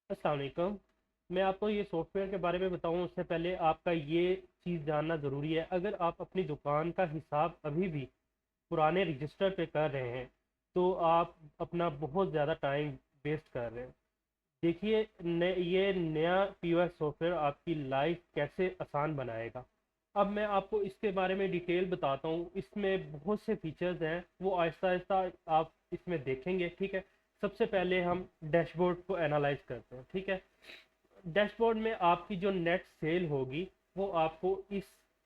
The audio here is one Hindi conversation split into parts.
अस्सलाम वालेकुम। मैं आपको ये सॉफ्टवेयर के बारे में बताऊं उससे पहले आपका ये चीज़ जानना ज़रूरी है। अगर आप अपनी दुकान का हिसाब अभी भी पुराने रजिस्टर पे कर रहे हैं तो आप अपना बहुत ज़्यादा टाइम वेस्ट कर रहे हैं। देखिए ये नया पीओएस सॉफ्टवेयर आपकी लाइफ कैसे आसान बनाएगा। अब मैं आपको इसके बारे में डिटेल बताता हूँ। इसमें बहुत से फीचर्स हैं, वो आहिस्ता आहिस्ता आप इसमें देखेंगे। ठीक है, सबसे पहले हम डैशबोर्ड को एनालाइज करते हैं। ठीक है, डैशबोर्ड में आपकी जो नेट सेल होगी वो आपको इस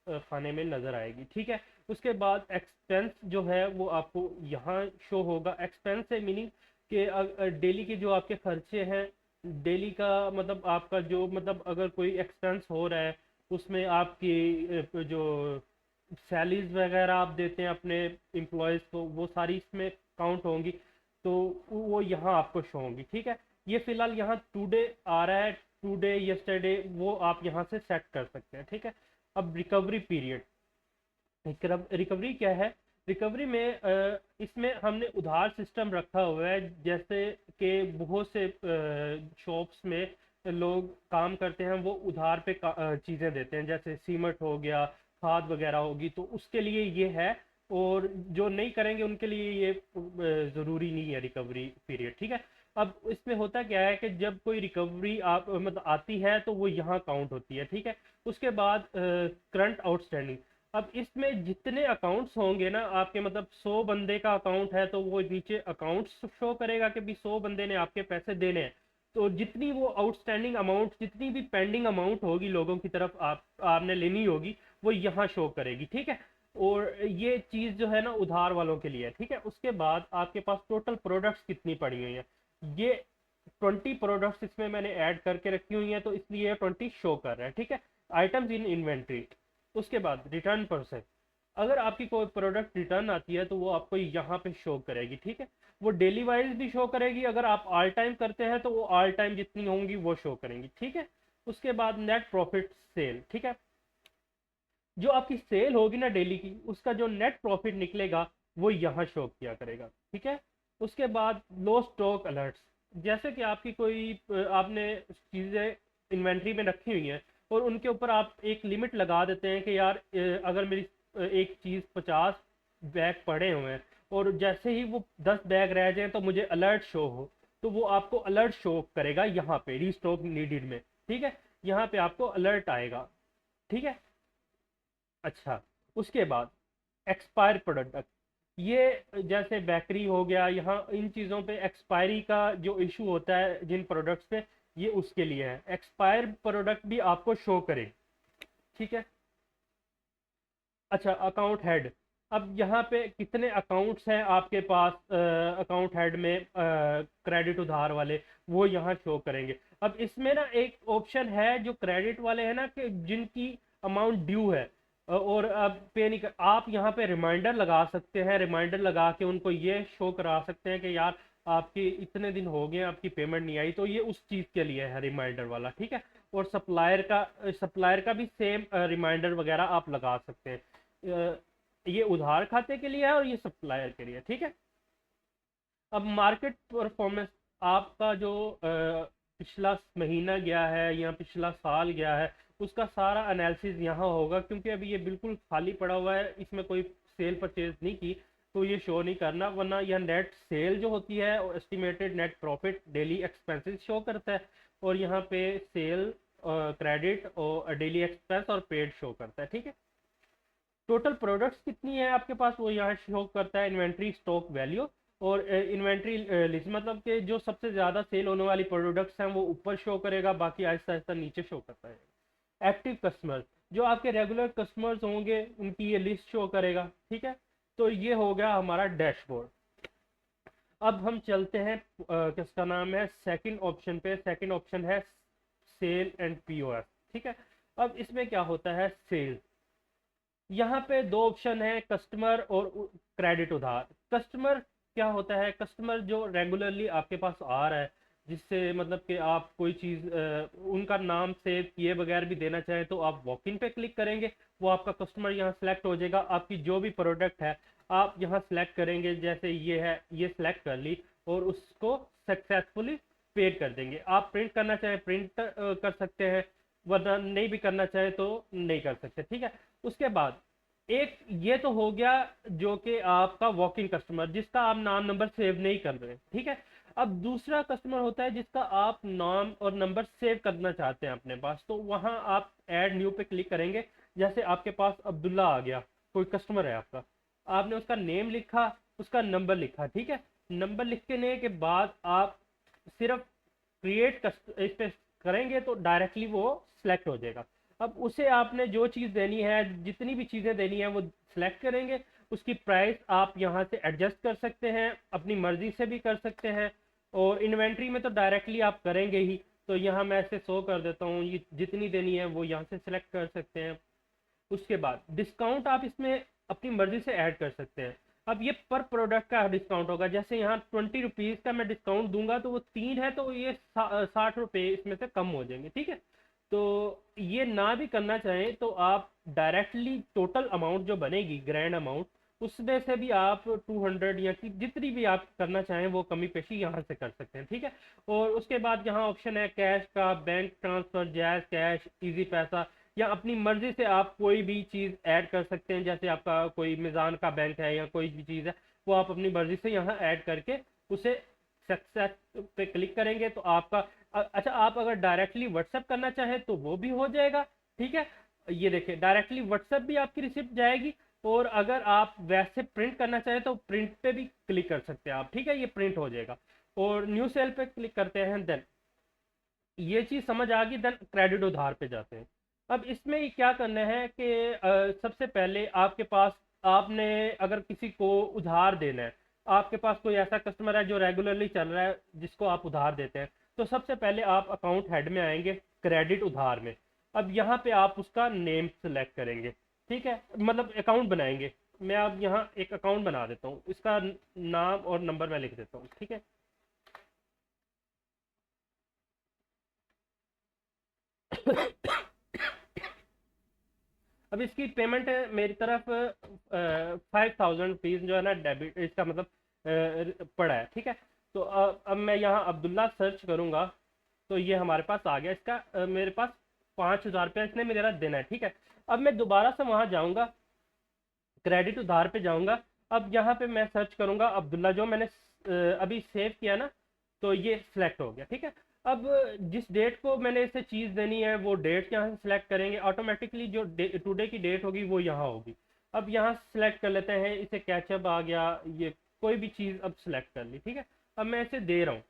खाने में नज़र आएगी। ठीक है, उसके बाद एक्सपेंस जो है वो आपको यहाँ शो होगा। एक्सपेंस है मीनिंग कि डेली के जो आपके खर्चे हैं, डेली का मतलब आपका जो मतलब अगर कोई एक्सपेंस हो रहा है उसमें आपकी जो सैलरीज वगैरह आप देते हैं अपने एम्प्लॉयज़ को, वो सारी इसमें काउंट होंगी, तो वो यहाँ आपको शो होंगी। ठीक है, ये फिलहाल यहाँ टुडे आ रहा है, टुडे यस्टरडे वो आप यहाँ से सेट कर सकते हैं। ठीक है, अब रिकवरी पीरियड, रिकवरी क्या है? रिकवरी में इसमें हमने उधार सिस्टम रखा हुआ है। जैसे कि बहुत से शॉप्स में लोग काम करते हैं, वो उधार पे चीज़ें देते हैं, जैसे सीमेंट हो गया, खाद वगैरह होगी, तो उसके लिए ये है। और जो नहीं करेंगे उनके लिए ये ज़रूरी नहीं है रिकवरी पीरियड। ठीक है, अब इसमें होता क्या है कि जब कोई रिकवरी आप मतलब आती है तो वो यहाँ काउंट होती है। ठीक है, उसके बाद करंट आउटस्टैंडिंग। अब इसमें जितने अकाउंट्स होंगे ना आपके, मतलब 100 बंदे का अकाउंट है तो वो नीचे अकाउंट्स शो करेगा कि भी 100 बंदे ने आपके पैसे देने हैं। तो जितनी वो आउटस्टैंडिंग अमाउंट, जितनी भी पेंडिंग अमाउंट होगी लोगों की तरफ आपने लेनी होगी, वो यहाँ शो करेगी। ठीक है, और ये चीज़ जो है ना उधार वालों के लिए है। ठीक है, उसके बाद आपके पास टोटल प्रोडक्ट्स कितनी पड़ी हुई हैं, ये 20 प्रोडक्ट्स इसमें मैंने ऐड करके रखी हुई हैं, तो इसलिए 20 शो कर रहा है। ठीक है, आइटम्स इन इन्वेंट्री। उसके बाद रिटर्न प्रोसेस, अगर आपकी कोई प्रोडक्ट रिटर्न आती है तो वो आपको यहाँ पे शो करेगी। ठीक है, वो डेली वाइज भी शो करेगी, अगर आप ऑल टाइम करते हैं तो वो ऑल टाइम जितनी होंगी वो शो करेंगी। ठीक है, उसके बाद नेट प्रॉफिट सेल। ठीक है, जो आपकी सेल होगी ना डेली की, उसका जो नेट प्रॉफिट निकलेगा वो यहाँ शो किया करेगा। ठीक है, उसके बाद लो स्टॉक अलर्ट्स, जैसे कि आपकी कोई आपने चीज़ें इन्वेंट्री में रखी हुई हैं और उनके ऊपर आप एक लिमिट लगा देते हैं कि यार अगर मेरी एक चीज़ 50 बैग पड़े हुए हैं और जैसे ही वो 10 बैग रह जाए तो मुझे अलर्ट शो हो, तो वो आपको अलर्ट शो करेगा यहाँ पे रीस्टॉक नीडेड में। ठीक है, यहाँ पे आपको अलर्ट आएगा। ठीक है, अच्छा, उसके बाद एक्सपायर प्रोडक्ट, ये जैसे बेकरी हो गया, यहाँ इन चीज़ों पे एक्सपायरी का जो इशू होता है जिन प्रोडक्ट्स पे, ये उसके लिए है। एक्सपायर प्रोडक्ट भी आपको शो करे। ठीक है, अच्छा, अकाउंट हेड, अब यहाँ पे कितने अकाउंट्स हैं आपके पास अकाउंट हेड में क्रेडिट उधार वाले, वो यहाँ शो करेंगे। अब इसमें ना एक ऑप्शन है जो क्रेडिट वाले हैं ना, कि जिनकी अमाउंट ड्यू है और अब पे नहीं कर, आप यहाँ पे रिमाइंडर लगा सकते हैं। रिमाइंडर लगा के उनको ये शो करा सकते हैं कि यार आपकी इतने दिन हो गए आपकी पेमेंट नहीं आई, तो ये उस चीज़ के लिए है रिमाइंडर वाला। ठीक है, और सप्लायर का भी सेम रिमाइंडर वगैरह आप लगा सकते हैं। ये उधार खाते के लिए है और ये सप्लायर के लिए। ठीक है, अब मार्केट परफॉर्मेंस, आपका जो पिछला महीना गया है या पिछला साल गया है उसका सारा एनालिसिस यहाँ होगा, क्योंकि अभी ये बिल्कुल खाली पड़ा हुआ है, इसमें कोई सेल परचेज नहीं की, तो ये शो नहीं करना। वरना यह नेट सेल जो होती है और estimated net profit, daily expenses show करता है, और यहाँ पे सेल, क्रेडिट और डेली एक्सपेंस और पेड शो करता है। ठीक है, टोटल प्रोडक्ट्स कितनी है आपके पास वो यहाँ शो करता है, इन्वेंट्री स्टॉक वैल्यू। और इन्वेंट्री लिस्ट, मतलब कि जो सबसे ज़्यादा सेल होने वाली प्रोडक्ट्स हैं वो ऊपर शो करेगा, बाकी आहिस्ता आहिस्ता नीचे शो करता है। एक्टिव कस्टमर, जो आपके रेगुलर कस्टमर्स होंगे उनकी ये लिस्ट शो करेगा। ठीक है, तो ये हो गया हमारा डैशबोर्ड। अब हम चलते हैं किसका नाम है सेकंड ऑप्शन पे। सेकंड ऑप्शन है सेल एंड पीओएस। ठीक है, अब इसमें क्या होता है, सेल, यहाँ पे दो ऑप्शन है, कस्टमर और क्रेडिट उधार। कस्टमर क्या होता है, कस्टमर जो रेगुलरली आपके पास आ रहा है, जिससे मतलब कि आप कोई चीज़ उनका नाम सेव किए बगैर भी देना चाहें तो आप वॉक इन पे क्लिक करेंगे, वो आपका कस्टमर यहाँ सेलेक्ट हो जाएगा। आपकी जो भी प्रोडक्ट है आप यहाँ सेलेक्ट करेंगे, जैसे ये है, ये सेलेक्ट कर ली और उसको सक्सेसफुली पेड कर देंगे। आप प्रिंट करना चाहें प्रिंट कर सकते हैं, वरना नहीं भी करना चाहे तो नहीं कर सकते, ठीक है। उसके बाद एक ये तो हो गया जो कि आपका वॉकिंग कस्टमर, जिसका आप नाम नंबर सेव नहीं कर रहे, ठीक है। अब दूसरा कस्टमर होता है जिसका आप नाम और नंबर सेव करना चाहते हैं अपने पास, तो वहां आप ऐड न्यू पे क्लिक करेंगे। जैसे आपके पास अब्दुल्ला आ गया, कोई कस्टमर है आपका, आपने उसका नेम लिखा, उसका नंबर लिखा, ठीक है। नंबर लिखने के बाद आप सिर्फ क्रिएट इस पे करेंगे तो डायरेक्टली वो सिलेक्ट हो जाएगा। अब उसे आपने जो चीज़ देनी है, जितनी भी चीज़ें देनी है वो सिलेक्ट करेंगे। उसकी प्राइस आप यहाँ से एडजस्ट कर सकते हैं, अपनी मर्जी से भी कर सकते हैं। और इन्वेंट्री में तो डायरेक्टली आप करेंगे ही, तो यहाँ मैं ऐसे शो कर देता हूँ, ये जितनी देनी है वो यहाँ से सिलेक्ट कर सकते हैं। उसके बाद डिस्काउंट आप इसमें अपनी मर्जी से ऐड कर सकते हैं। अब ये पर प्रोडक्ट का डिस्काउंट होगा, जैसे यहाँ 20 रुपीज़ का मैं डिस्काउंट दूंगा तो वो 3 है तो ये 60 रुपये इसमें से कम हो जाएंगे, ठीक है। तो ये ना भी करना चाहें तो आप डायरेक्टली टोटल अमाउंट जो बनेगी ग्रैंड अमाउंट, उसमें से भी आप 200 या कि जितनी भी आप करना चाहें वो कमी पेशी यहाँ से कर सकते हैं, ठीक है। और उसके बाद यहाँ ऑप्शन है कैश का, bank transfer, jazz cash, easy पैसा, या अपनी मर्जी से आप कोई भी चीज़ ऐड कर सकते हैं। जैसे आपका कोई मिजान का बैंक है या कोई भी चीज़ है, वो आप अपनी मर्जी से यहाँ ऐड करके उसे सक्सेस पे क्लिक करेंगे तो आपका अच्छा, आप अगर डायरेक्टली व्हाट्सएप करना चाहें तो वो भी हो जाएगा, ठीक है। ये देखिए डायरेक्टली व्हाट्सएप भी आपकी रिसिप्ट जाएगी, और अगर आप वैसे प्रिंट करना चाहें तो प्रिंट पे भी क्लिक कर सकते हैं आप, ठीक है, ये प्रिंट हो जाएगा। और न्यू सेल पे क्लिक करते हैं, देन ये चीज़ समझ आ गई, देन क्रेडिट उधार पे जाते हैं। अब इसमें क्या करना है कि सबसे पहले आपके पास, आपने अगर किसी को उधार देना है, आपके पास कोई ऐसा कस्टमर है जो रेगुलरली चल रहा है जिसको आप उधार देते हैं, तो सबसे पहले आप अकाउंट हेड में आएंगे, क्रेडिट उधार में। अब यहाँ पे आप उसका नेम सेलेक्ट करेंगे, ठीक है, मतलब अकाउंट बनाएंगे। मैं अब यहाँ एक अकाउंट बना देता हूँ, इसका नाम और नंबर मैं लिख देता हूँ, ठीक है। अब इसकी पेमेंट मेरी तरफ 5000 रुपीज़ जो है ना डेबिट, इसका मतलब पड़ा है, ठीक है। तो अब मैं यहाँ अब्दुल्ला सर्च करूँगा तो ये हमारे पास आ गया। इसका मेरे पास 5000 रुपया इसने मेरा देना है, ठीक है। अब मैं दोबारा से वहाँ जाऊँगा, क्रेडिट उधार पे जाऊँगा। अब यहाँ पे मैं सर्च करूँगा अब्दुल्ला, जो मैंने अभी सेव किया ना, तो ये सिलेक्ट हो गया, ठीक है। अब जिस डेट को मैंने इसे चीज़ देनी है वो डेट यहाँ से सिलेक्ट करेंगे, ऑटोमेटिकली जो टुडे की डेट होगी वो यहाँ होगी। अब यहाँ सेलेक्ट कर लेते हैं, इसे कैचअप आ गया, ये कोई भी चीज़ अब सिलेक्ट कर ली, ठीक है। अब मैं इसे दे रहा हूँ,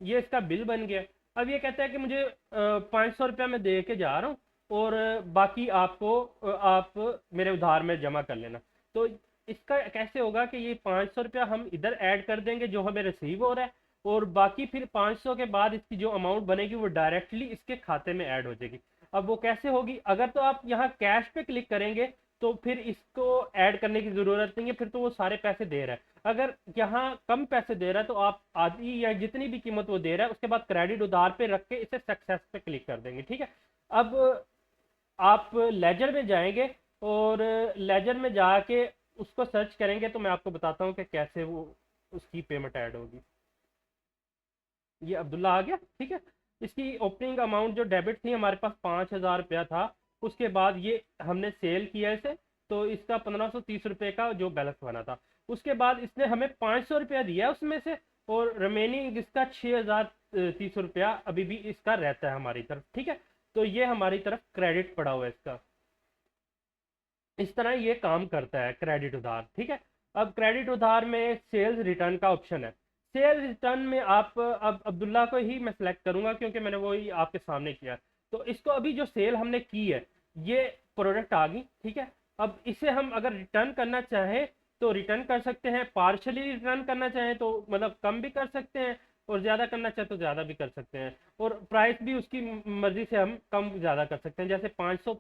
ये इसका बिल बन गया। अब ये कहता है कि मुझे 500 रुपया मैं दे के जा रहा हूँ, और बाकी आपको आप मेरे उधार में जमा कर लेना। तो इसका कैसे होगा कि ये 500 रुपया हम इधर ऐड कर देंगे जो हमें रिसीव हो रहा है, और बाकी फिर 500 के बाद इसकी जो अमाउंट बनेगी वो डायरेक्टली इसके खाते में ऐड हो जाएगी। अब वो कैसे होगी, अगर तो आप यहाँ कैश पे क्लिक करेंगे तो फिर इसको ऐड करने की ज़रूरत नहीं है, फिर तो वो सारे पैसे दे रहा है। अगर यहाँ कम पैसे दे रहा है तो आप आधी या जितनी भी कीमत वो दे रहा है उसके बाद क्रेडिट उधार पे रख के इसे सक्सेस पे क्लिक कर देंगे, ठीक है। अब आप लेजर में जाएंगे, और लेजर में जाके उसको सर्च करेंगे तो मैं आपको बताता हूँ कि कैसे वो उसकी पेमेंट ऐड होगी। ये अब्दुल्ला आ गया, ठीक है। इसकी ओपनिंग अमाउंट जो डेबिट थी हमारे पास 5000 रुपया था। उसके बाद ये हमने सेल किया इसे, तो इसका 1530 रुपये का जो बैलेंस बना था। उसके बाद इसने हमें 500 रुपया दिया उसमें से, और रिमेनिंग इसका 6030 रुपया अभी भी इसका रहता है हमारी तरफ, ठीक है। तो ये हमारी तरफ क्रेडिट पड़ा हुआ है इसका। इस तरह ये काम करता है क्रेडिट उधार, ठीक है। अब क्रेडिट उधार में सेल्स रिटर्न का ऑप्शन है। सेल्स रिटर्न में आप, अब अब्दुल्ला को ही मैं सेलेक्ट करूंगा क्योंकि मैंने वो ही आपके सामने किया। तो इसको अभी जो सेल हमने की है, ये प्रोडक्ट आ गई, ठीक है। अब इसे हम अगर रिटर्न करना चाहें तो रिटर्न कर सकते हैं, पार्शली रिटर्न करना चाहें तो मतलब कम भी कर सकते हैं, और ज़्यादा करना चाहे तो ज़्यादा भी कर सकते हैं। और प्राइस भी उसकी मर्जी से हम कम ज़्यादा कर सकते हैं। जैसे 500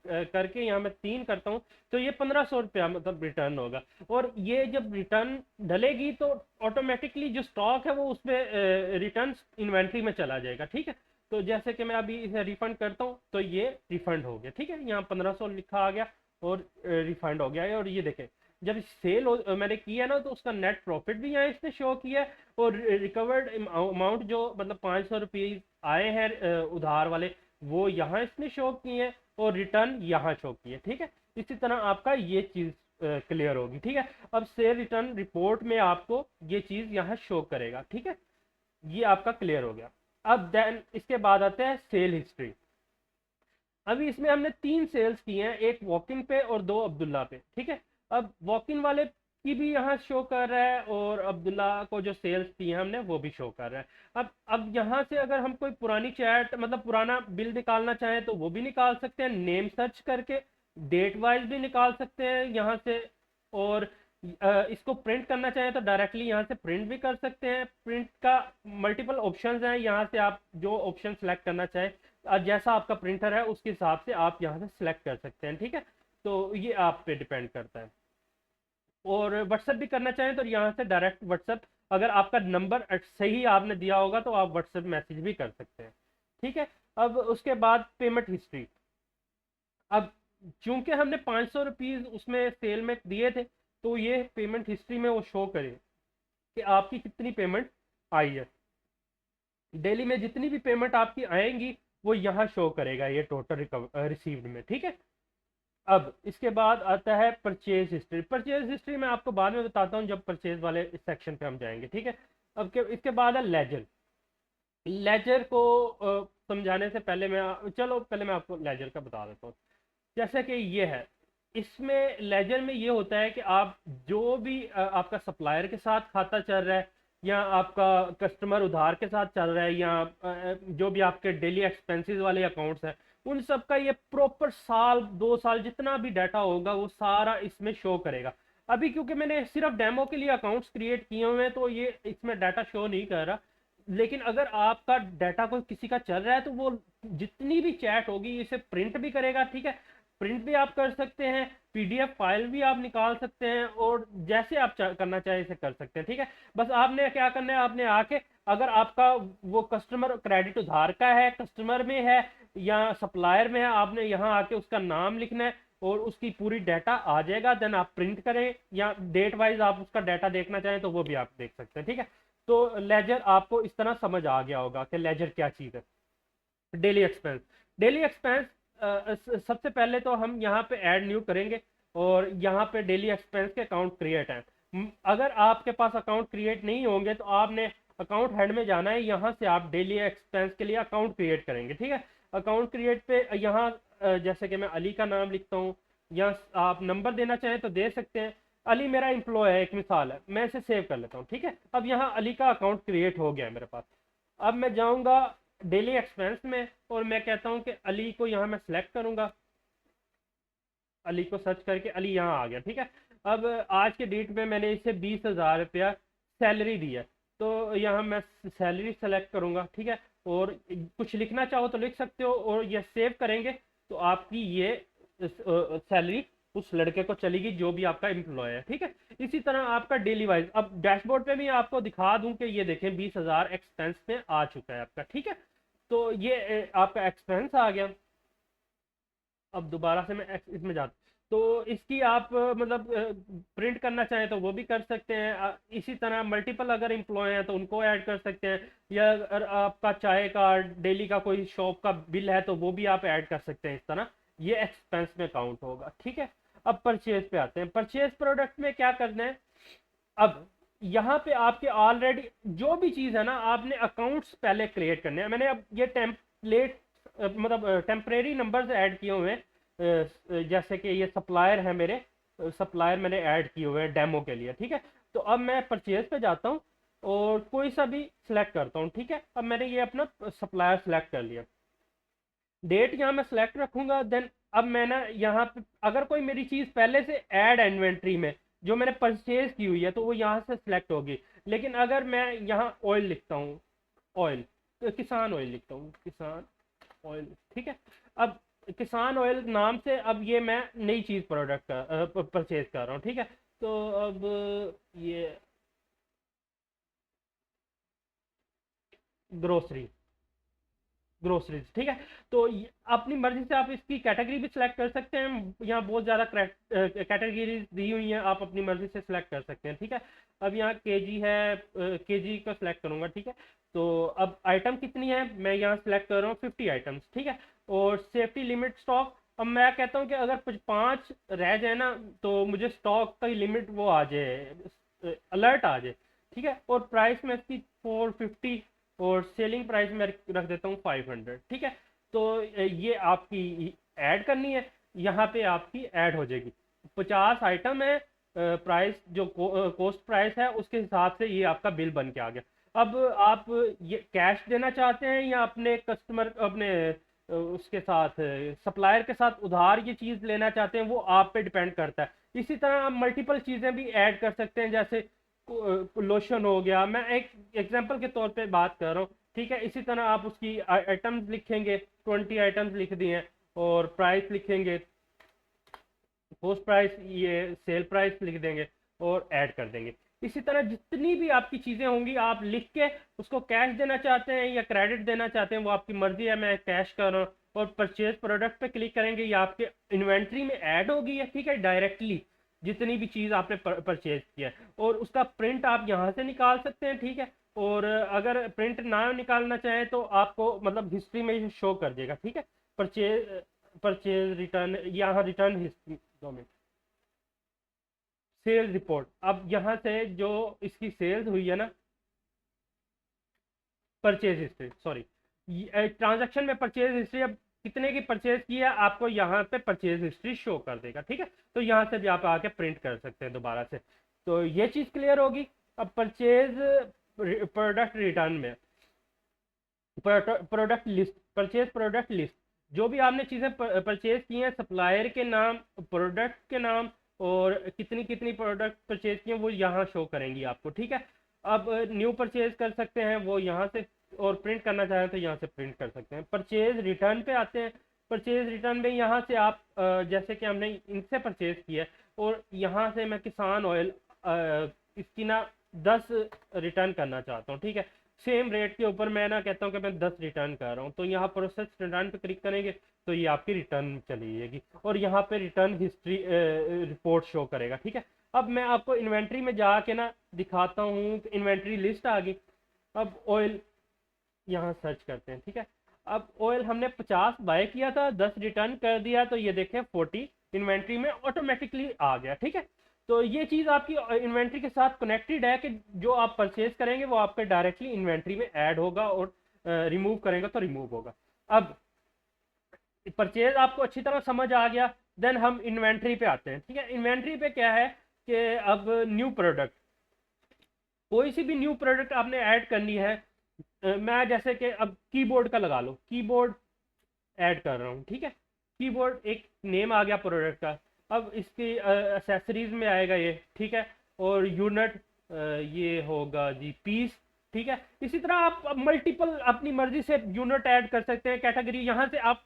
करके यहाँ मैं 3 करता हूँ तो ये 1500 रुपया मतलब रिटर्न होगा। और ये जब रिटर्न डलेगी तो ऑटोमेटिकली जो स्टॉक है वो उसमें रिटर्न इन्वेंट्री में चला जाएगा, ठीक है। तो जैसे कि मैं अभी इसे रिफंड करता हूँ तो ये रिफंड हो गया, ठीक है। यहाँ 1500 लिखा आ गया और रिफंड हो गया है। और ये देखें जब सेल मैंने की है ना, तो उसका नेट प्रॉफिट भी यहाँ इसने शो किया है, और रिकवर्ड अमाउंट जो मतलब 500 रुपये आए हैं उधार वाले, वो यहाँ इसने शो किए हैं, और रिटर्न यहाँ शो किए, ठीक है। इसी तरह आपका ये चीज़ क्लियर होगी, ठीक है। अब सेल रिटर्न रिपोर्ट में आपको ये चीज़ यहाँ शो करेगा, ठीक है। ये आपका क्लियर हो गया। अब देन इसके बाद आते हैं सेल हिस्ट्री। अभी इसमें हमने 3 सेल्स किए हैं, एक वॉकिन पे और 2 अब्दुल्ला पे, ठीक है। अब वॉकिन वाले की भी यहाँ शो कर रहा है, और अब्दुल्ला को जो सेल्स दी हैं हमने वो भी शो कर रहा है। अब यहाँ से अगर हम कोई पुरानी चैट मतलब पुराना बिल निकालना चाहें तो वो भी निकाल सकते हैं, नेम सर्च करके डेट वाइज भी निकाल सकते हैं यहाँ से। और इसको प्रिंट करना चाहें तो डायरेक्टली यहाँ से प्रिंट भी कर सकते हैं। प्रिंट का मल्टीपल ऑप्शंस हैं, यहाँ से आप जो ऑप्शन सेलेक्ट करना चाहें, जैसा आपका प्रिंटर है उसके हिसाब से आप यहाँ से सिलेक्ट कर सकते हैं, ठीक है। तो ये आप पे डिपेंड करता है। और व्हाट्सएप भी करना चाहें तो यहाँ से डायरेक्ट व्हाट्सएप, अगर आपका नंबर सही आपने दिया होगा तो आप व्हाट्सएप मैसेज भी कर सकते हैं, ठीक है। अब उसके बाद पेमेंट हिस्ट्री। अब चूंकि हमने 500 रुपीज़ उसमें सेल में दिए थे, तो ये पेमेंट हिस्ट्री में वो शो करे कि आपकी कितनी पेमेंट आई है। डेली में जितनी भी पेमेंट आपकी आएंगी वो यहाँ शो करेगा, ये टोटल रिसीव्ड में, ठीक है। अब इसके बाद आता है परचेज हिस्ट्री। परचेज हिस्ट्री मैं आपको बाद में बताता हूँ जब परचेज वाले सेक्शन पे हम जाएंगे, ठीक है। इसके बाद है लेजर। लेजर को समझाने से पहले चलो पहले मैं आपको लेजर का बता देता हूँ। जैसे कि ये है, इसमें लेजर में ये होता है कि आप जो भी आपका सप्लायर के साथ खाता चल रहा है, या आपका कस्टमर उधार के साथ चल रहा है, या जो भी आपके डेली एक्सपेंसेस वाले अकाउंट्स हैं, उन सब का ये प्रॉपर साल 2 साल जितना भी डाटा होगा वो सारा इसमें शो करेगा। अभी क्योंकि मैंने सिर्फ डेमो के लिए अकाउंट्स क्रिएट किए हुए हैं तो ये इसमें डाटा शो नहीं कर रहा, लेकिन अगर आपका डाटा कोई किसी का चल रहा है तो वो जितनी भी चैट होगी इसे प्रिंट भी करेगा, ठीक है। प्रिंट भी आप कर सकते हैं, पीडीएफ फाइल भी आप निकाल सकते हैं, और जैसे आप करना चाहे इसे कर सकते हैं, ठीक है। बस आपने क्या करना है, आपने आके अगर आपका वो कस्टमर क्रेडिट उधार का है, कस्टमर में है या सप्लायर में है, आपने यहाँ आके उसका नाम लिखना है और उसकी पूरी डाटा आ जाएगा। देन आप प्रिंट करें या डेट वाइज आप उसका डाटा देखना चाहें तो वो भी आप देख सकते हैं, ठीक है। तो लेजर आपको इस तरह समझ आ गया होगा कि लेजर क्या चीज़ है। Daily expense. डेली एक्सपेंस सबसे पहले तो हम यहाँ पे ऐड न्यू करेंगे, और यहाँ पे डेली एक्सपेंस के अकाउंट क्रिएट हैं। अगर आपके पास अकाउंट क्रिएट नहीं होंगे तो आपने अकाउंट हेड में जाना है, यहाँ से आप डेली एक्सपेंस के लिए अकाउंट क्रिएट करेंगे, ठीक है। अकाउंट क्रिएट पे यहाँ जैसे कि मैं अली का नाम लिखता हूँ, या आप नंबर देना चाहें तो दे सकते हैं। अली मेरा एम्प्लॉय है, एक मिसाल है, मैं इसे सेव कर लेता हूँ, ठीक है। अब यहाँ अली का अकाउंट क्रिएट हो गया है मेरे पास। अब मैं जाऊँगा डेली एक्सपेंस में, और मैं कहता हूँ कि अली को यहाँ मैं सेलेक्ट करूँगा। अली को सर्च करके अली यहाँ आ गया, ठीक है। अब आज के डेट में मैंने इसे 20,000 रुपया सैलरी दी है, तो यहाँ मैं सैलरी सेलेक्ट करूँगा, ठीक है। और कुछ लिखना चाहो तो लिख सकते हो, और ये सेव करेंगे तो आपकी ये सैलरी उस लड़के को चलेगी जो भी आपका एम्प्लॉय है, ठीक है। इसी तरह आपका डेली वाइज, अब डैशबोर्ड पे भी आपको दिखा दूं कि ये देखें 20,000 एक्सपेंस में आ चुका है आपका, ठीक है। तो ये आपका एक्सपेंस आ गया। अब दोबारा से मैं इसमें जाता, तो इसकी आप मतलब प्रिंट करना चाहें तो वो भी कर सकते हैं। इसी तरह मल्टीपल अगर एम्प्लॉय हैं तो उनको ऐड कर सकते हैं, या अगर आपका चाय का डेली का कोई शॉप का बिल है तो वो भी आप ऐड कर सकते हैं। इस तरह ये एक्सपेंस में काउंट होगा, ठीक है। अब परचेज पे आते हैं। परचेज प्रोडक्ट में क्या करना है, अब यहाँ पे आपके ऑलरेडी जो भी चीज़ है ना, आपने अकाउंट्स पहले क्रिएट करने हैं। मैंने अब ये टेम्पलेट मतलब टेम्परेरी नंबर्स ऐड किए हुए हैं, जैसे कि ये सप्लायर है मेरे, सप्लायर मैंने ऐड किए हुए हैं डेमो के लिए, ठीक है। तो अब मैं परचेज पे जाता हूँ और कोई सा भी सिलेक्ट करता हूँ, ठीक है। अब मैंने ये अपना सप्लायर सेलेक्ट कर लिया, डेट यहाँ मैं सेलेक्ट रखूंगा। देन अब मैं ना यहाँ पे अगर कोई मेरी चीज़ पहले से ऐड इन्वेंट्री में जो मैंने परचेज की हुई है तो वो यहाँ से सिलेक्ट होगी। लेकिन अगर मैं यहाँ ऑयल लिखता हूँ, ऑयल, तो किसान ऑयल लिखता हूँ, किसान ऑयल, ठीक है। अब किसान ऑयल नाम से अब ये मैं नई चीज़ प्रोडक्ट का परचेज कर रहा हूँ, ठीक है। तो अब ये ग्रोसरी, ग्रोसरीज, ठीक है। तो अपनी मर्जी से आप इसकी कैटेगरी भी सिलेक्ट कर सकते हैं, यहाँ बहुत ज़्यादा कैटेगरीज दी हुई हैं, आप अपनी मर्जी से सिलेक्ट कर सकते हैं, ठीक है। अब यहाँ केजी है, केजी का सिलेक्ट करूँगा, ठीक है। तो अब आइटम कितनी है, मैं यहाँ सिलेक्ट कर रहा हूँ 50 आइटम्स, ठीक है। और सेफ्टी लिमिट स्टॉक, अब मैं कहता हूँ कि अगर कुछ 5 रह जाए ना, तो मुझे स्टॉक का लिमिट वो आ जाए, अलर्ट आ जाए, ठीक है। और प्राइस में इसकी 450, और सेलिंग प्राइस में रख देता हूँ 500, ठीक है। तो ये आपकी ऐड करनी है, यहाँ पे आपकी ऐड हो जाएगी। 50 आइटम है, प्राइस जो कॉस्ट प्राइस है उसके हिसाब से ये आपका बिल बन के आ गया। अब आप ये कैश देना चाहते हैं या अपने कस्टमर, अपने उसके साथ सप्लायर के साथ उधार ये चीज़ लेना चाहते हैं, वो आप पे डिपेंड करता है। इसी तरह आप मल्टीपल चीज़ें भी ऐड कर सकते हैं, जैसे लोशन हो गया, मैं एक एग्जांपल के तौर पे बात कर रहा हूँ, ठीक है। इसी तरह आप उसकी आइटम्स लिखेंगे, 20 आइटम्स लिख दिए हैं, और प्राइस लिखेंगे, पोस्ट प्राइस, ये सेल प्राइस लिख देंगे और ऐड कर देंगे। इसी तरह जितनी भी आपकी चीज़ें होंगी आप लिख के उसको कैश देना चाहते हैं या क्रेडिट देना चाहते हैं वो आपकी मर्जी है, मैं कैश कर रहा हूँ। और परचेज प्रोडक्ट पे क्लिक करेंगे, ये आपके इन्वेंट्री में ऐड होगी है, ठीक है, डायरेक्टली जितनी भी चीज़ आपने परचेज किया है। और उसका प्रिंट आप यहाँ से निकाल सकते हैं, ठीक है। और अगर प्रिंट ना निकालना चाहें तो आपको मतलब हिस्ट्री में शो कर देगा, ठीक है। परचेज परचेज रिटर्न, यहाँ return history, 2 minute, sale report. अब यहाँ से जो इसकी सेल्स हुई है ना, परचेज हिस्ट्री, सॉरी, ट्रांजैक्शन में परचेज हिस्ट्री, अब कितने की परचेज की है आपको यहाँ पे परचेज हिस्ट्री शो कर देगा, ठीक है। तो यहाँ से भी आप आके प्रिंट कर सकते हैं दोबारा से। तो ये चीज़ क्लियर होगी। अब परचेज प्रोडक्ट रिटर्न में product list, purchase product list, जो भी आपने चीज़ें परचेज की हैं, सप्लायर के नाम, प्रोडक्ट के नाम, और कितनी कितनी प्रोडक्ट परचेज की हैं वो यहाँ शो करेंगी आपको, ठीक है। अब न्यू परचेज कर सकते हैं वो यहाँ से, और प्रिंट करना चाहें तो यहाँ से प्रिंट कर सकते हैं। परचेज रिटर्न पे आते हैं। परचेज रिटर्न में यहाँ से आप जैसे कि हमने इनसे परचेज किया है, और यहाँ से मैं किसान ऑयल इसकी ना 10 रिटर्न करना चाहता हूँ, ठीक है। सेम रेट के ऊपर मैं ना कहता हूँ कि मैं 10 रिटर्न कर रहा हूँ, तो यहाँ प्रोसेस रिटर्न पे क्लिक करेंगे तो ये आपकी रिटर्न चली जाएगी, और यहाँ पे रिटर्न हिस्ट्री रिपोर्ट शो करेगा, ठीक है। अब मैं आपको इन्वेंट्री में जाके ना दिखाता हूँ कि इन्वेंट्री लिस्ट आ गई। अब ऑयल यहाँ सर्च करते हैं, ठीक है। अब ऑयल हमने 50 बाय किया था, 10 रिटर्न कर दिया, तो ये देखें 40 इन्वेंट्री में ऑटोमेटिकली आ गया, ठीक है। तो ये चीज़ आपकी इन्वेंट्री के साथ कनेक्टेड है कि जो आप परचेज करेंगे वो आपके डायरेक्टली इन्वेंट्री में ऐड होगा, और रिमूव करेंगे तो रिमूव होगा। अब परचेज आपको अच्छी तरह समझ आ गया, देन हम इन्वेंट्री पे आते हैं, ठीक है। इन्वेंट्री पे क्या है कि अब न्यू प्रोडक्ट, कोई सी भी न्यू प्रोडक्ट आपने ऐड करनी है, मैं जैसे कि अब कीबोर्ड का लगा लो, कीबोर्ड ऐड कर रहा हूँ, ठीक है। कीबोर्ड एक नेम आ गया प्रोडक्ट का। अब इसकी एसेसरीज में आएगा ये, ठीक है। और यूनिट ये होगा जी पीस, ठीक है। इसी तरह आप मल्टीपल अपनी मर्जी से यूनिट ऐड कर सकते हैं, कैटेगरी यहाँ से आप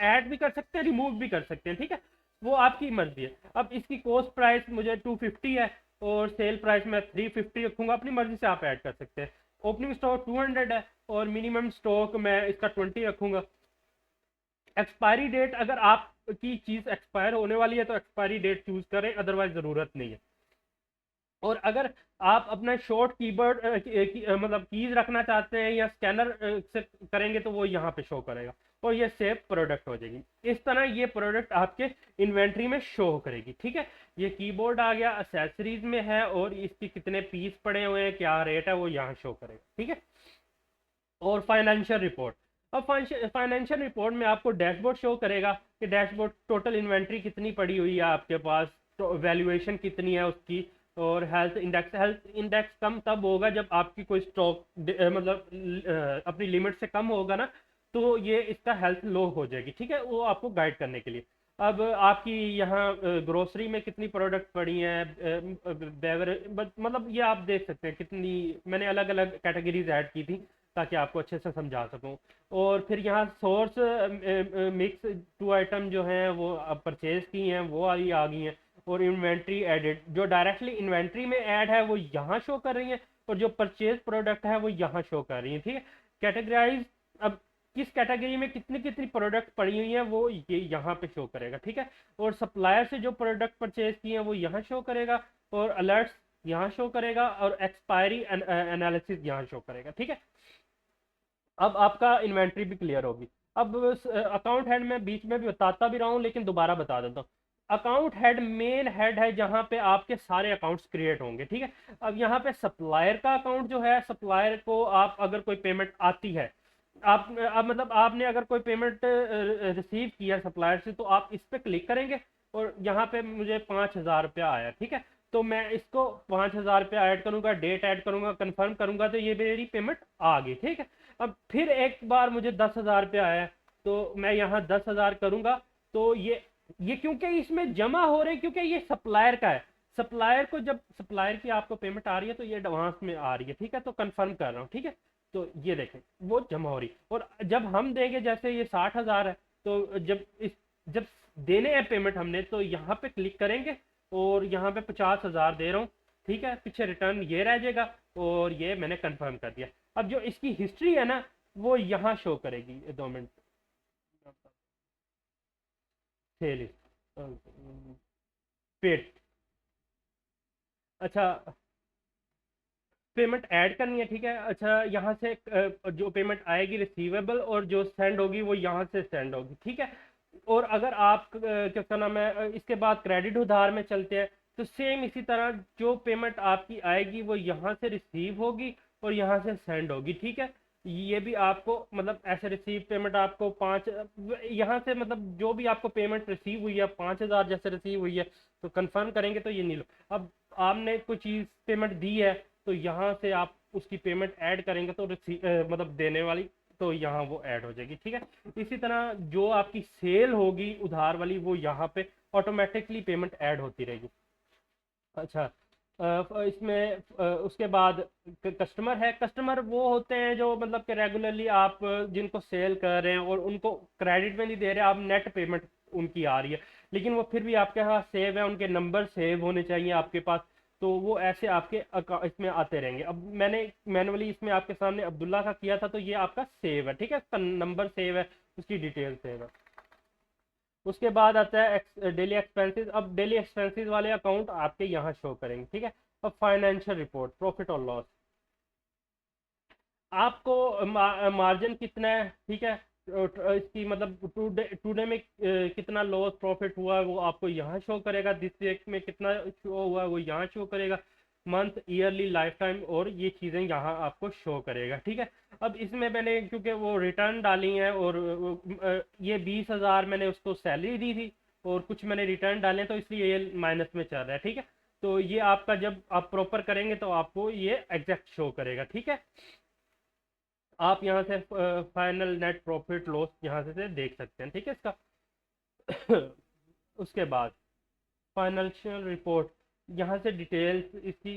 ऐड भी कर सकते हैं, रिमूव भी कर सकते हैं, ठीक है। वो आपकी मर्जी है। अब इसकी कॉस्ट प्राइस मुझे 250 है, और सेल प्राइस मैं 350 रखूंगा, अपनी मर्जी से आप ऐड कर सकते हैं। ओपनिंग स्टॉक 200 है, और मिनिमम स्टॉक मैं इसका 20 रखूंगा। एक्सपायरी डेट, अगर आपकी चीज़ एक्सपायर होने वाली है तो एक्सपायरी डेट चूज करें, अदरवाइज ज़रूरत नहीं है। और अगर आप अपना शॉर्ट कीबोर्ड मतलब कीज रखना चाहते हैं या स्कैनर से करेंगे तो वो यहाँ पे शो करेगा, और ये सेव प्रोडक्ट हो जाएगी। इस तरह ये प्रोडक्ट आपके इन्वेंट्री में शो करेगी, ठीक है। ये कीबोर्ड आ गया, एसेसरीज में है, और इसकी कितने पीस पड़े हुए हैं, क्या रेट है, वो यहाँ शो करेगा, ठीक है। और फाइनेंशियल रिपोर्ट, अब फाइनेंशियल रिपोर्ट में आपको डैशबोर्ड शो करेगा कि डैशबोर्ड टोटल इन्वेंट्री कितनी पड़ी हुई है आपके पास, तो वैल्यूएशन कितनी है उसकी, और हेल्थ इंडेक्स कम तब होगा जब आपकी कोई स्टॉक मतलब अपनी लिमिट से कम होगा ना, तो ये इसका हेल्थ लो हो जाएगी, ठीक है, वो आपको गाइड करने के लिए। अब आपकी यहाँ ग्रोसरी में कितनी प्रोडक्ट पड़ी हैं, बेवरेज, मतलब ये आप देख सकते हैं कितनी, मैंने अलग अलग कैटेगरीज ऐड की थी ताकि आपको अच्छे से समझा सकूं। और फिर यहाँ सोर्स मिक्स 2 आइटम जो हैं वो अब परचेज की हैं वो वाली आ गई हैं। और इन्वेंट्री एडिड, जो डायरेक्टली इन्वेंट्री में ऐड है वो यहाँ शो कर रही हैं, और जो परचेज प्रोडक्ट है वो यहाँ शो कर रही हैं, ठीक है। कैटेगराइज, अब किस कैटेगरी में कितनी कितनी प्रोडक्ट पड़ी हुई हैं वो ये यहाँ पे शो करेगा, ठीक है। और सप्लायर से जो प्रोडक्ट परचेज किए हैं वो यहाँ शो करेगा, और अलर्ट्स यहाँ शो करेगा, और एक्सपायरी एनालिसिस यहाँ शो करेगा, ठीक है। अब आपका इन्वेंट्री भी क्लियर होगी। अब अकाउंट हेड में बीच में भी बताता भी रहा हूँ, लेकिन दोबारा बता देता हूँ। अकाउंट हेड मेन हेड है जहाँ पे आपके सारे अकाउंट्स क्रिएट होंगे, ठीक है। अब यहाँ पे सप्लायर का अकाउंट जो है, सप्लायर को आप अगर कोई पेमेंट आती है, आप अब मतलब आपने अगर कोई पेमेंट रिसीव किया सप्लायर से, तो आप इस पे क्लिक करेंगे और यहाँ पे मुझे 5,000 रुपया आया, ठीक है। तो मैं इसको 5,000 रुपया ऐड करूंगा, डेट ऐड करूंगा, कंफर्म करूंगा, तो ये मेरी पेमेंट आ गई, ठीक है। अब फिर एक बार मुझे 10,000 रुपया आया, तो मैं यहाँ 10,000 करूंगा, तो ये क्योंकि इसमें जमा हो रहे हैं, क्योंकि ये सप्लायर का है। सप्लायर को जब सप्लायर की आपको पेमेंट आ रही है तो ये एडवांस में आ रही है, ठीक है, तो कंफर्म कर रहा हूँ, ठीक है। तो ये देखें वो जमा हो रही, और जब हम देंगे, जैसे ये 60,000 है, तो जब देने हैं पेमेंट हमने, तो यहाँ पे क्लिक करेंगे और यहाँ पे 50,000 दे रहा हूँ, ठीक है। पीछे रिटर्न ये रह जाएगा, और ये मैंने कंफर्म कर दिया। अब जो इसकी हिस्ट्री है ना, वो यहाँ शो करेगी। 2 मिनट, सेल पेड। अच्छा, पेमेंट ऐड करनी है, ठीक है। अच्छा, यहाँ से जो पेमेंट आएगी रिसीवेबल, और जो सेंड होगी वो यहाँ से सेंड होगी, ठीक है। और अगर आप क्या नाम है, इसके बाद क्रेडिट उधार में चलते हैं, तो सेम इसी तरह जो पेमेंट आपकी आएगी वो यहाँ से रिसीव होगी और यहाँ से सेंड होगी, ठीक है। ये भी आपको मतलब ऐसे रिसीव पेमेंट आपको 5 यहाँ से, मतलब जो भी आपको पेमेंट रिसीव हुई है 5,000 जैसे रिसीव हुई है, तो कंफर्म करेंगे तो ये नहीं लो। अब आपने कोई चीज़ पेमेंट दी है, तो यहाँ से आप उसकी पेमेंट ऐड करेंगे, तो मतलब देने वाली, तो यहाँ वो ऐड हो जाएगी, ठीक है। इसी तरह जो आपकी सेल होगी उधार वाली, वो यहाँ पे ऑटोमेटिकली पेमेंट ऐड होती रहेगी। अच्छा, इसमें उसके बाद कस्टमर है। कस्टमर वो होते हैं जो मतलब कि रेगुलरली आप जिनको सेल कर रहे हैं और उनको क्रेडिट में नहीं दे रहे, आप नेट पेमेंट उनकी आ रही है, लेकिन वो फिर भी आपके यहाँ सेव है, उनके नंबर सेव होने चाहिए आपके पास, तो वो ऐसे आपके इसमें आते रहेंगे। अब मैंने मैनुअली इसमें आपके सामने अब्दुल्ला का किया था, तो ये आपका सेव है, ठीक है, उसका नंबर सेव है, उसकी डिटेल सेव है। उसके बाद आता है डेली एक्सपेंसेस। अब डेली एक्सपेंसेस वाले अकाउंट आपके यहाँ शो करेंगे, ठीक है। अब फाइनेंशियल रिपोर्ट, प्रॉफिट और लॉस, आपको मार्जिन कितना है, ठीक है, इसकी मतलब टुडे में कितना लॉस प्रॉफिट हुआ है वो आपको यहाँ शो करेगा। दिस वीक में कितना शो हुआ है वो यहाँ शो करेगा। मंथ, ईयरली, लाइफ टाइम, और ये चीज़ें यहाँ आपको शो करेगा, ठीक है। अब इसमें मैंने क्योंकि वो रिटर्न डाली हैं, और ये 20,000 मैंने उसको सैलरी दी थी, और कुछ मैंने रिटर्न डाले हैं, तो इसलिए ये माइनस में चल रहा है, ठीक है। तो ये आपका जब आप प्रॉपर करेंगे तो आपको ये एग्जैक्ट शो करेगा, ठीक है। आप यहाँ से फाइनल नेट प्रॉफिट लॉस यहाँ से देख सकते हैं, ठीक है इसका। उसके बाद फाइनेंशियल रिपोर्ट, यहाँ से डिटेल्स इसकी,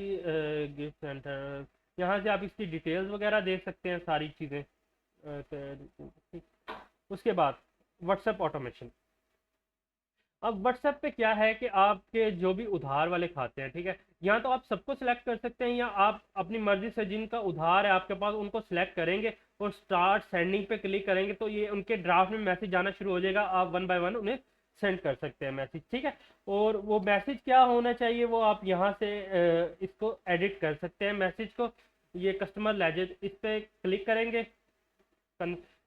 गिफ्ट सेंटर, यहाँ से आप इसकी डिटेल्स वगैरह देख सकते हैं, सारी चीज़ें। उसके बाद व्हाट्सएप ऑटोमेशन। अब व्हाट्सएप पे क्या है कि आपके जो भी उधार वाले खाते हैं, ठीक है, यहाँ तो आप सबको सिलेक्ट कर सकते हैं, या आप अपनी मर्जी से जिनका उधार है आपके पास उनको सिलेक्ट करेंगे और स्टार्ट सेंडिंग पे क्लिक करेंगे, तो ये उनके ड्राफ्ट में मैसेज आना शुरू हो जाएगा। आप 1 बाय 1 उन्हें सेंड कर सकते हैं मैसेज, ठीक है। और वो मैसेज क्या होना चाहिए वो आप यहाँ से इसको एडिट कर सकते हैं मैसेज को। ये कस्टमर लेजर, इस पर क्लिक करेंगे,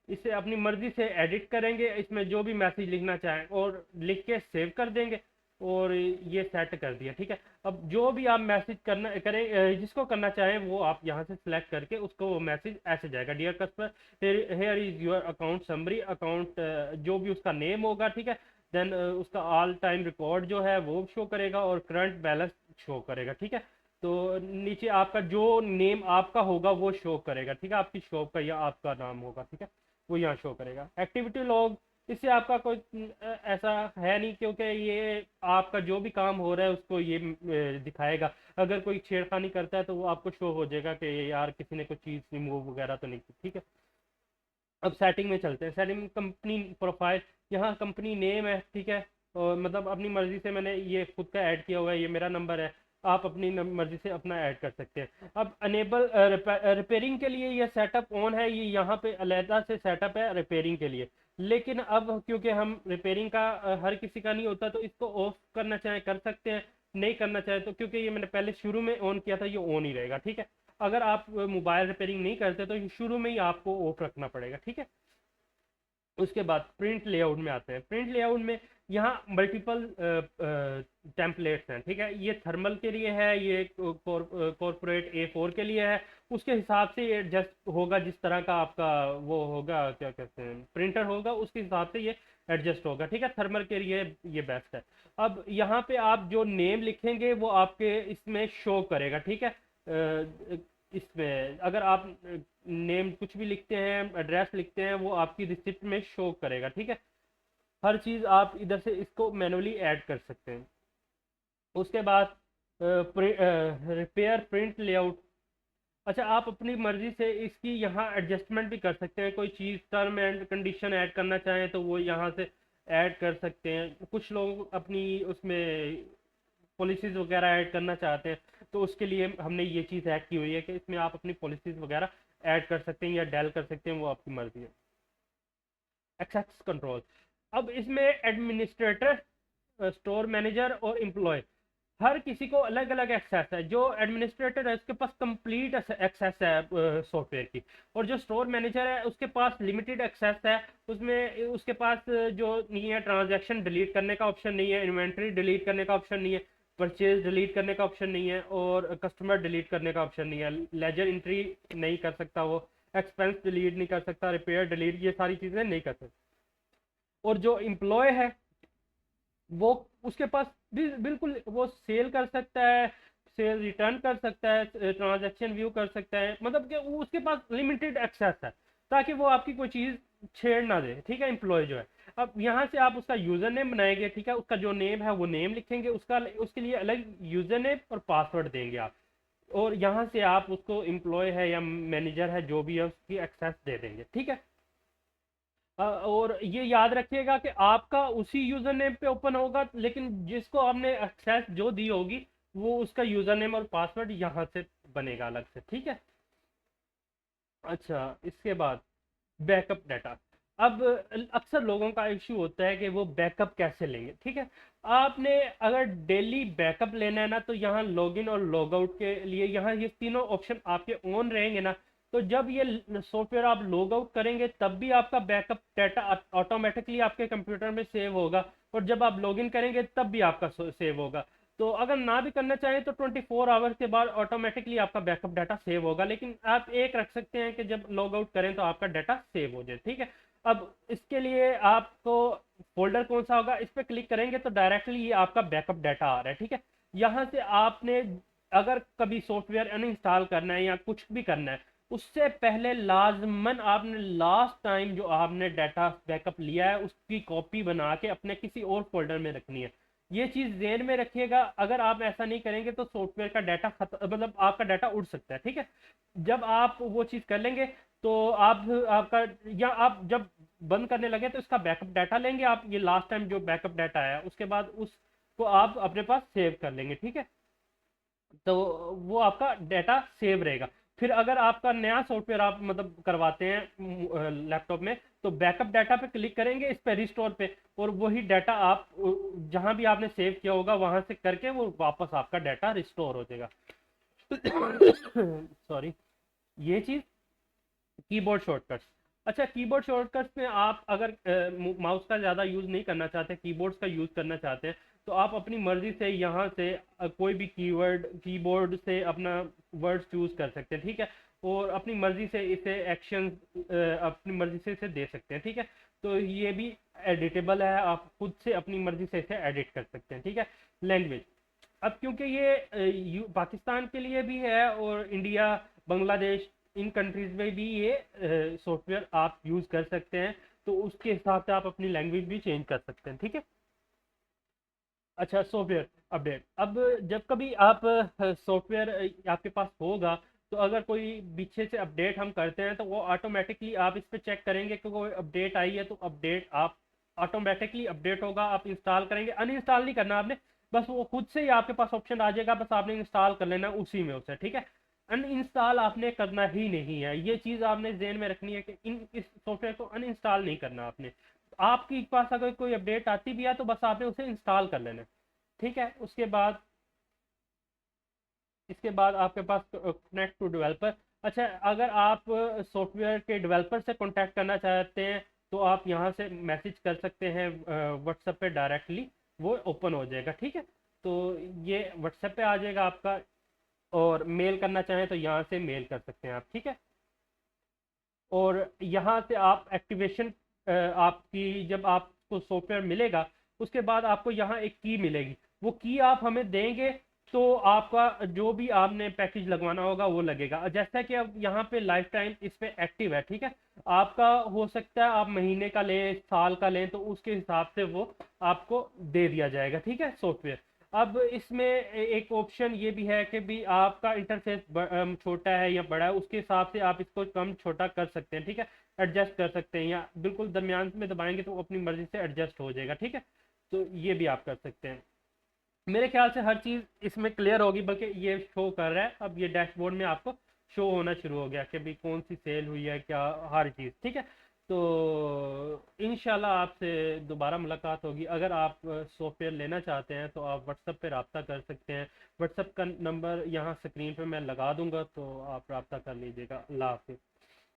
इसे अपनी मर्जी से एडिट करेंगे, इसमें जो भी मैसेज लिखना चाहें और लिख के सेव कर देंगे, और ये सेट कर दिया, ठीक है। अब जो भी आप मैसेज करना करें, जिसको करना चाहें वो आप यहाँ से सिलेक्ट करके उसको वो मैसेज ऐसे जाएगा, dear customer, here is your account summary, account जो भी उसका नेम होगा, ठीक है। देन उसका ऑल टाइम रिकॉर्ड जो है वो शो करेगा, और करंट बैलेंस शो करेगा, ठीक है। तो नीचे आपका जो नेम आपका होगा वो शो करेगा, ठीक है, आपकी शॉप का या आपका नाम होगा, ठीक है, वो यहाँ शो करेगा। एक्टिविटी लॉग, इससे आपका कोई ऐसा है नहीं, क्योंकि ये आपका जो भी काम हो रहा है उसको ये दिखाएगा। अगर कोई छेड़खानी करता है तो वो आपको शो हो जाएगा कि यार किसी ने कोई चीज़ रिमूव वगैरह तो नहीं की, ठीक है। अब सेटिंग में चलते हैं। सेटिंग, कंपनी प्रोफाइल, यहाँ कंपनी नेम है, ठीक है, और मतलब अपनी मर्जी से मैंने ये खुद का ऐड किया हुआ है, ये मेरा नंबर है। आप अपनी मर्जी से अपना ऐड कर सकते हैं। अब अनेबल रिपेयरिंग के लिए ये सेटअप ऑन है, ये यहाँ पे अलहदा से सेटअप है रिपेयरिंग के लिए। लेकिन अब क्योंकि हम रिपेयरिंग का हर किसी का नहीं होता, तो इसको ऑफ करना चाहे कर सकते हैं, नहीं करना चाहे तो, क्योंकि ये मैंने पहले शुरू में ऑन किया था, ये ऑन ही रहेगा, ठीक है। अगर आप मोबाइल रिपेयरिंग नहीं करते तो शुरू में ही आपको ऑफ रखना पड़ेगा, ठीक है। उसके बाद प्रिंट लेआउट में आते हैं। प्रिंट लेआउट में यहाँ मल्टीपल टेम्पलेट्स हैं, ठीक है। ये थर्मल के लिए है, ये कॉर्पोरेट A4 के लिए है। उसके हिसाब से ये एडजस्ट होगा, जिस तरह का आपका वो होगा, क्या कहते हैं, प्रिंटर होगा, उसके हिसाब से ये एडजस्ट होगा, ठीक है। थर्मल के लिए ये बेस्ट है। अब यहाँ पे आप जो नेम लिखेंगे वो आपके इसमें शो करेगा, ठीक है। इसमें अगर आप नेम कुछ भी लिखते हैं, एड्रेस लिखते हैं, वो आपकी रिसिप्ट में शो करेगा, ठीक है। हर चीज़ आप इधर से इसको मैनुअली ऐड कर सकते हैं। उसके बाद रिपेयर प्रिंट लेआउट। अच्छा, आप अपनी मर्जी से इसकी यहाँ एडजस्टमेंट भी कर सकते हैं। कोई चीज़ टर्म एंड कंडीशन ऐड करना चाहें तो वो यहाँ से ऐड कर सकते हैं। कुछ लोग अपनी उसमें पॉलिसीज़ वगैरह ऐड करना चाहते हैं, तो उसके लिए हमने ये चीज़ ऐड की हुई है कि इसमें आप अपनी पॉलिसीज़ वगैरह ऐड कर सकते हैं या डेल कर सकते हैं, वो आपकी मर्जी है। Access control. अब इसमें एडमिनिस्ट्रेटर, स्टोर मैनेजर और एम्प्लॉय, हर किसी को अलग अलग एक्सेस है। जो एडमिनिस्ट्रेटर है उसके पास कंप्लीट एक्सेस है सॉफ्टवेयर की, और जो स्टोर मैनेजर है उसके पास लिमिटेड एक्सेस है। उसमें उसके पास जो नहीं है, ट्रांजैक्शन डिलीट करने का ऑप्शन नहीं है, इन्वेंट्री डिलीट करने का ऑप्शन नहीं है, परचेज डिलीट करने का ऑप्शन नहीं है, और कस्टमर डिलीट करने का ऑप्शन नहीं है। लेजर एंट्री नहीं कर सकता वो, एक्सपेंस डिलीट नहीं कर सकता, रिपेयर डिलीट, ये सारी चीज़ें नहीं कर सकता। और जो एम्प्लॉय है वो, उसके पास भी बिल्कुल वो सेल कर सकता है, सेल रिटर्न कर सकता है, ट्रांजैक्शन व्यू कर सकता है, मतलब कि वो उसके पास लिमिटेड एक्सेस है, ताकि वो आपकी कोई चीज़ छेड़ ना दे, ठीक है। एम्प्लॉय जो है, अब यहाँ से आप उसका यूज़र नेम बनाएंगे, ठीक है। उसका जो नेम है वो नेम लिखेंगे, उसका उसके लिए अलग यूज़र नेम और पासवर्ड देंगे आप, और यहाँ से आप उसको एम्प्लॉय है या मैनेजर है जो भी है उसकी एक्सेस दे देंगे, ठीक है। और ये याद रखिएगा कि आपका उसी यूजर नेम पे ओपन होगा, लेकिन जिसको आपने एक्सेस जो दी होगी वो उसका यूजर नेम और पासवर्ड यहाँ से बनेगा अलग से, ठीक है। अच्छा, इसके बाद बैकअप डाटा। अब अक्सर लोगों का इश्यू होता है कि वो बैकअप कैसे लेंगे, ठीक है। आपने अगर डेली बैकअप लेना है ना, तो यहाँ लॉगिन और लॉग आउट के लिए यहाँ ये तीनों ऑप्शन आपके ऑन रहेंगे ना, तो जब ये सॉफ्टवेयर आप लॉग आउट करेंगे तब भी आपका बैकअप डाटा ऑटोमेटिकली आपके कंप्यूटर में सेव होगा, और जब आप लॉगिन करेंगे तब भी आपका सेव होगा। तो अगर ना भी करना चाहें तो 24 आवर्स के बाद ऑटोमेटिकली आपका बैकअप डाटा सेव होगा, लेकिन आप एक रख सकते हैं कि जब लॉग आउट करें तो आपका डाटा सेव हो जाए, ठीक है। अब इसके लिए आपको फोल्डर कौन सा होगा, इस पर क्लिक करेंगे तो डायरेक्टली ये आपका बैकअप डाटा आ रहा है, ठीक है। यहाँ से आपने अगर कभी सॉफ्टवेयर अनइंस्टॉल करना है या कुछ भी करना है, उससे पहले लाजमन आपने लास्ट टाइम जो आपने डाटा बैकअप लिया है उसकी कॉपी बना के अपने किसी और फोल्डर में रखनी है। ये चीज़ ध्यान में रखिएगा, अगर आप ऐसा नहीं करेंगे तो सॉफ्टवेयर का डाटा मतलब आपका डाटा उड़ सकता है, ठीक है। जब आप वो चीज़ कर लेंगे तो आप आपका, या आप जब बंद करने लगे तो इसका बैकअप डाटा लेंगे आप, ये लास्ट टाइम जो बैकअप डाटा है, उसके बाद उसको आप अपने पास सेव कर लेंगे, ठीक है। तो वो आपका डाटा सेव रहेगा। फिर अगर आपका नया सॉफ्टवेयर आप मतलब करवाते हैं लैपटॉप में, तो बैकअप डाटा पे क्लिक करेंगे, इस पे रिस्टोर पे, और वही डाटा आप जहां भी आपने सेव किया होगा वहां से करके वो वापस आपका डाटा रिस्टोर हो जाएगा। सॉरी। ये चीज कीबोर्ड शॉर्टकट्स। अच्छा, कीबोर्ड शॉर्टकट्स में आप अगर माउस का ज़्यादा यूज़ नहीं करना चाहते, कीबोर्ड्स का यूज़ करना चाहते हैं, तो आप अपनी मर्ज़ी से यहाँ से कोई भी कीवर्ड कीबोर्ड से अपना वर्ड चूज़ कर सकते हैं, ठीक है। और अपनी मर्ज़ी से इसे एक्शन अपनी मर्ज़ी से इसे दे सकते हैं, ठीक है। तो ये भी एडिटेबल है, आप खुद से अपनी मर्ज़ी से इसे एडिट कर सकते हैं, ठीक है। लैंग्वेज। अब क्योंकि ये पाकिस्तान के लिए भी है और इंडिया, बांग्लादेश, इन कंट्रीज में भी ये सॉफ्टवेयर आप यूज कर सकते हैं, तो उसके हिसाब से आप अपनी लैंग्वेज भी चेंज कर सकते हैं, ठीक है। अच्छा, सॉफ्टवेयर अपडेट। अब जब कभी आप सॉफ्टवेयर आपके पास होगा, तो अगर कोई पीछे से अपडेट हम करते हैं तो वो ऑटोमेटिकली आप इस पर चेक करेंगे कि कोई अपडेट आई है, तो अपडेट आप ऑटोमेटिकली अपडेट होगा, आप इंस्टॉल करेंगे, अनइंस्टॉल नहीं करना आपने, बस वो खुद से ही आपके पास ऑप्शन आ जाएगा, बस आपने इंस्टॉल कर लेना उसी में उसे, ठीक है। अनइंस्टॉल आपने करना ही नहीं है, ये चीज़ आपने ध्यान में रखनी है कि इस सॉफ्टवेयर को अनइंस्टॉल नहीं करना आपने। आपके पास अगर कोई अपडेट आती भी है तो बस आपने उसे इंस्टॉल कर लेना, ठीक है। इसके बाद आपके पास कनेक्ट टू डेवलपर। अच्छा, अगर आप सॉफ्टवेयर के डेवलपर से कांटेक्ट करना चाहते हैं तो आप यहाँ से मैसेज कर सकते हैं व्हाट्सएप पे डायरेक्टली, वो ओपन हो जाएगा, ठीक है। तो ये व्हाट्सएप पे आ जाएगा आपका, और मेल करना चाहें तो यहाँ से मेल कर सकते हैं आप, ठीक है। और यहाँ से आप एक्टिवेशन, आपकी जब आपको सॉफ्टवेयर मिलेगा उसके बाद आपको यहाँ एक की मिलेगी, वो की आप हमें देंगे तो आपका जो भी आपने पैकेज लगवाना होगा वो लगेगा। जैसा कि अब यहाँ पे लाइफ टाइम इस पे एक्टिव है, ठीक है। आपका हो सकता है आप महीने का लें, साल का लें, तो उसके हिसाब से वो आपको दे दिया जाएगा, ठीक है, सॉफ्टवेयर। अब इसमें एक ऑप्शन ये भी है कि भी आपका इंटरफेस छोटा है या बड़ा है, उसके हिसाब से आप इसको कम छोटा कर सकते हैं, ठीक है। एडजस्ट कर सकते हैं, या बिल्कुल दरमियान में दबाएंगे तो वो अपनी मर्जी से एडजस्ट हो जाएगा, ठीक है। तो ये भी आप कर सकते हैं। मेरे ख्याल से हर चीज़ इसमें क्लियर होगी, बल्कि ये शो कर रहा है अब, ये डैशबोर्ड में आपको शो होना शुरू हो गया कि भाई कौन सी सेल हुई है, क्या हर चीज़, ठीक है। तो इंशाल्लाह आपसे दोबारा मुलाकात होगी। अगर आप सॉफ्टवेयर लेना चाहते हैं तो आप व्हाट्सएप पे रब्ता कर सकते हैं। व्हाट्सएप का नंबर यहाँ स्क्रीन पे मैं लगा दूंगा, तो आप रब्ता कर लीजिएगा। अल्लाह हाफिज़।